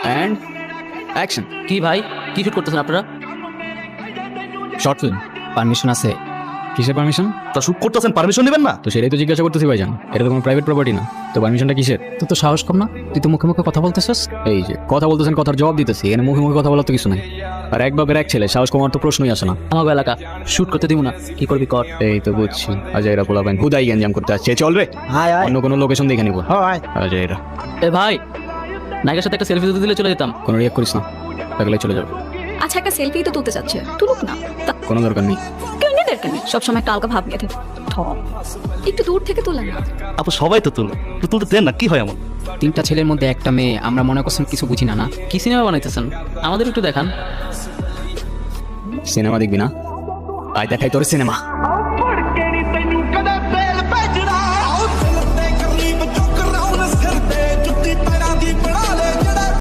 And action. কি ভাই, কি শুট করতেছেন আপনারা? Short film. পারমিশন আছে? কিসের পারমিশন? তা শুট করতেছেন, পারমিশন নেবেন না? তো সেটাই তো জিজ্ঞাসা করতেছি ভাইজান, এটা তো কোনো প্রাইভেট প্রপার্টি না, তো পারমিশনটা কিসের? তুই তো সাহস কম না, তুই তো মুখে মুখে কথা বলতেছস। এই যে কথা বলতেছেন, কথার জবাব দিতেছি, এখানে মুখে মুখে কথা বলার তো কিছু নাই। আর এক বাপের এক ছেলে, সাহস কমার তো প্রশ্নই আসে না। আমাকে এলাকা শুট করতে দিব না, কি করবি কর। এই তো বুঝছি, আজয়রা পোলাবেন হুদাই গ্যাঞ্জাম করতে আসছে। চল রে, অন্য কোনো লোকেশন দেখে নিব। আজয়রা এ ভাই, নায়িকার সাথে একটা সেলফি দিলে চলে যেতাম। কোনো রিয়াক্ট করিস না, তাহলে চলে যাবে। আচ্ছা, একটা সেলফি তো তুলতে চাচ্ছে, তুলুক না। কোনো দরকার নেই। কেউ নিয়ে দরকার নেই, সবসময় একটা আলগা ভাব নিয়ে থাকে। একটু দূর থেকে তোলা না। আপু সবাই তো তুলো, তো তুলতে দেন না, কি হয় এমন? 3টা ছেলের মধ্যে একটা মেয়ে, আমরা মনে করছেন কিছু বুঝি না। না কি সিনেমা বানাইতেছেন, আমাদের একটু দেখান। সিনেমা দেখবি না? আয় দেখাই তোর সিনেমা।